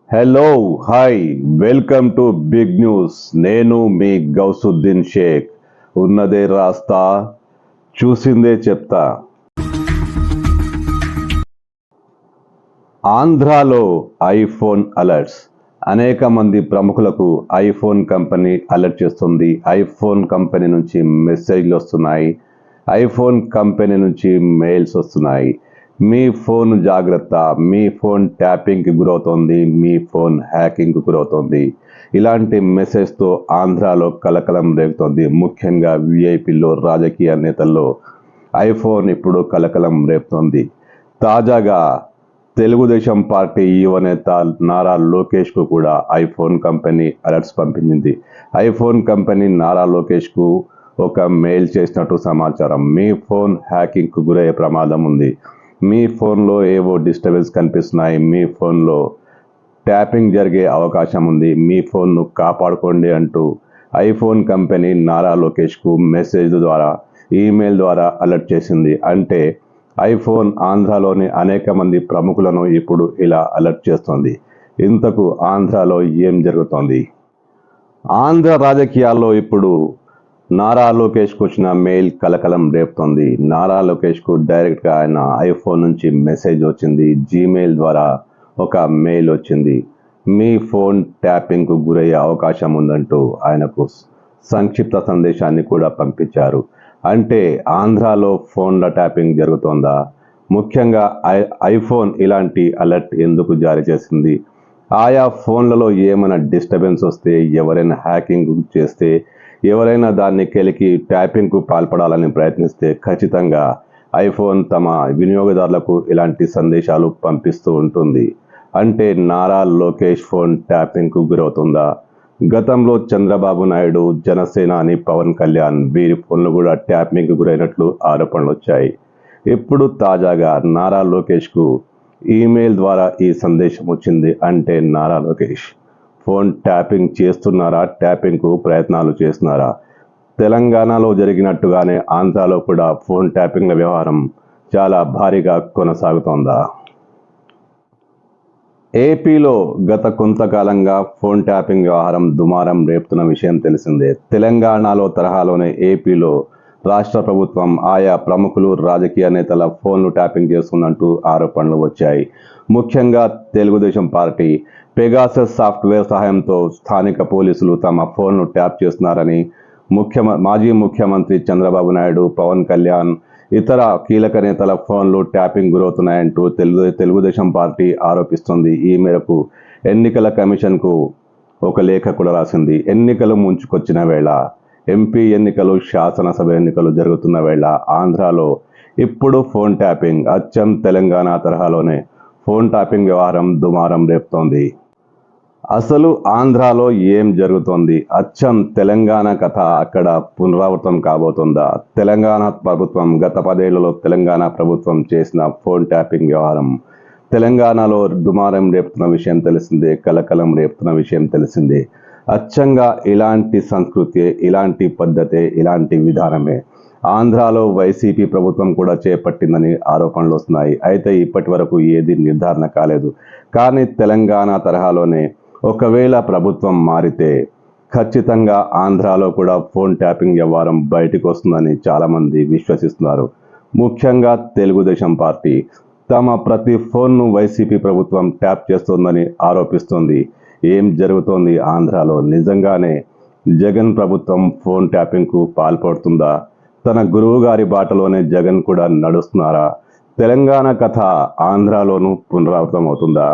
Hello hi welcome to big news. నేను మీ గౌసుద్దీన్ షేక్. ఉన్నదే రాస్తా, చూసిందే చెప్తా. ఆంధ్రాలో ఐఫోన్ అలర్ట్స్. అనేక మంది ప్రముఖులకు ఐఫోన్ కంపెనీ అలర్ట్ చేస్తుంది. ఐఫోన్ కంపెనీ నుంచి మెసేజ్లు వస్తున్నాయి. ఐఫోన్ కంపెనీ నుంచి మెయిల్స్ వస్తున్నాయి. మీ ఫోన్ జాగ్రత్త, మీ ఫోన్ ట్యాపింగ్కి గురవుతోంది, మీ ఫోన్ హ్యాకింగ్కి గురవుతోంది. ఇలాంటి మెసేజ్తో ఆంధ్రాలో కలకలం రేపుతోంది. ముఖ్యంగా విఐపీలో, రాజకీయ నేతల్లో ఐఫోన్ ఇప్పుడు కలకలం రేపుతోంది. తాజాగా తెలుగుదేశం పార్టీ యువనేత నారా లోకేష్కు కూడా ఐఫోన్ కంపెనీ అలర్ట్స్ పంపించింది. ఐఫోన్ కంపెనీ నారా లోకేష్కు ఒక మెయిల్ చేసినట్టు సమాచారం. మీ ఫోన్ హ్యాకింగ్కు గురయ్యే ప్రమాదం ఉంది. మీ ఫోన్లో ఏవో డిస్టర్బెన్స్ కనిపిస్తున్నాయి. మీ ఫోన్లో ట్యాపింగ్ జరిగే అవకాశం ఉంది. మీ ఫోన్ను కాపాడుకోండి అంటూ ఐఫోన్ కంపెనీ నారా లోకేష్కు మెసేజ్ ద్వారా, ఈమెయిల్ ద్వారా అలర్ట్ చేసింది. అంటే ఐఫోన్ ఆంధ్రాలోని అనేక మంది ప్రముఖులను ఇప్పుడు ఇలా అలర్ట్ చేస్తోంది. ఇంతకు ఆంధ్రాలో ఏం జరుగుతోంది? ఆంధ్ర రాజకీయాల్లో ఇప్పుడు నారా లోకేష్కు వచ్చిన మెయిల్ కలకలం రేపుతోంది. నారా లోకేష్కు డైరెక్ట్గా ఆయన ఐఫోన్ నుంచి మెసేజ్ వచ్చింది. జీమెయిల్ ద్వారా ఒక మెయిల్ వచ్చింది. మీ ఫోన్ ట్యాపింగ్కు గురయ్యే అవకాశం ఉందంటూ ఆయనకు సంక్షిప్త సందేశాన్ని కూడా పంపించారు. అంటే ఆంధ్రాలో ఫోన్ల ట్యాపింగ్ జరుగుతోందా? ముఖ్యంగా ఐఫోన్ ఇలాంటి అలర్ట్ ఎందుకు జారీ చేసింది? ఆయా ఫోన్లలో ఏమైనా డిస్టర్బెన్స్ వస్తే, ఎవరైనా హ్యాకింగ్ చేస్తే, ఎవరైనా దాన్ని కెలికి ట్యాపింగ్కు పాల్పడాలని ప్రయత్నిస్తే ఖచ్చితంగా ఐఫోన్ తమ వినియోగదారులకు ఇలాంటి సందేశాలు పంపిస్తూ ఉంటుంది. అంటే నారా లోకేష్ ఫోన్ ట్యాపింగ్కు గురవుతుందా? గతంలో చంద్రబాబు నాయుడు, జనసేనాని పవన్ కళ్యాణ్ వీరి ఫోన్లు కూడా ట్యాపింగ్కు గురైనట్లు ఆరోపణలు వచ్చాయి. ఇప్పుడు తాజాగా నారా లోకేష్కు ఈమెయిల్ ద్వారా ఈ సందేశం వచ్చింది. అంటే నారా లోకేష్ ఫోన్ ట్యాపింగ్ చేస్తున్నారా? ట్యాపింగ్కు ప్రయత్నాలు చేస్తున్నారా? తెలంగాణలో జరిగినట్టుగానే ఆంధ్రాలో కూడా ఫోన్ ట్యాపింగ్ల వ్యవహారం చాలా భారీగా కొనసాగుతోందా? ఏపీలో గత కొంతకాలంగా ఫోన్ ట్యాపింగ్ వ్యవహారం దుమారం రేపుతున్న విషయం తెలిసిందే. తెలంగాణలో తరహాలోనే ఏపీలో రాష్ట్ర ప్రభుత్వం ఆయా ప్రముఖులు, రాజకీయ నేతల ఫోన్లు ట్యాపింగ్ చేస్తుందంటూ ఆరోపణలు వచ్చాయి. ముఖ్యంగా తెలుగుదేశం పార్టీ పెగాసస్ సాఫ్ట్వేర్ సహాయంతో స్థానిక పోలీసులు తమ ఫోన్ను ట్యాప్ చేస్తున్నారని మాజీ ముఖ్యమంత్రి చంద్రబాబు నాయుడు, పవన్ కళ్యాణ్, ఇతర కీలక నేతల ఫోన్లు ట్యాపింగ్ గురవుతున్నాయంటూ తెలుగుదేశం పార్టీ ఆరోపిస్తుంది. ఈ మేరకు ఎన్నికల కమిషన్కు ఒక లేఖ కూడా రాసింది. ఎన్నికలు ముంచుకొచ్చిన వేళ, ఎంపీ ఎన్నికలు, శాసనసభ ఎన్నికలు జరుగుతున్న వేళ ఆంధ్రాలో ఇప్పుడు ఫోన్ ట్యాపింగ్ అచ్చం తెలంగాణ తరహాలోనే ఫోన్ ట్యాపింగ్ వ్యవహారం దుమారం రేపుతోంది. అసలు ఆంధ్రాలో ఏం జరుగుతోంది? అచ్చం తెలంగాణ కథ అక్కడ పునరావృతం కాబోతుందా? తెలంగాణ ప్రభుత్వం గత 10 ఏళ్లలో తెలంగాణ ప్రభుత్వం చేసిన ఫోన్ ట్యాపింగ్ వ్యవహారం తెలంగాణలో దుమారం రేపుతున్న విషయం తెలిసిందే, కలకలం రేపుతున్న విషయం తెలిసిందే. అచ్చంగా ఇలాంటి సంస్కృతి, ఇలాంటి పద్ధతే, ఇలాంటి విధానమే ఆంధ్రాలో వైసీపీ ప్రభుత్వం కూడా చేపట్టిందని ఆరోపణలు వస్తున్నాయి. అయితే ఇప్పటి వరకు ఏది నిర్ధారణ కాలేదు. కానీ తెలంగాణ తరహాలోనే ఒకవేళ ప్రభుత్వం మారితే ఖచ్చితంగా ఆంధ్రాలో కూడా ఫోన్ ట్యాపింగ్ వ్యవహారం బయటకు వస్తుందని చాలామంది విశ్వసిస్తున్నారు. ముఖ్యంగా తెలుగుదేశం పార్టీ తమ ప్రతి ఫోన్ను వైసీపీ ప్రభుత్వం ట్యాప్ చేస్తోందని ఆరోపిస్తోంది. ఏం జరుగుతోంది ఆంధ్రాలో? నిజంగానే జగన్ ప్రభుత్వం ఫోన్ ట్యాపింగ్కు పాల్పడుతుందా? తన గురువు గారి బాటలోనే జగన్ కూడా నడుస్తున్నారా? తెలంగాణ కథ ఆంధ్రాలోనూ పునరావృతం అవుతుందా?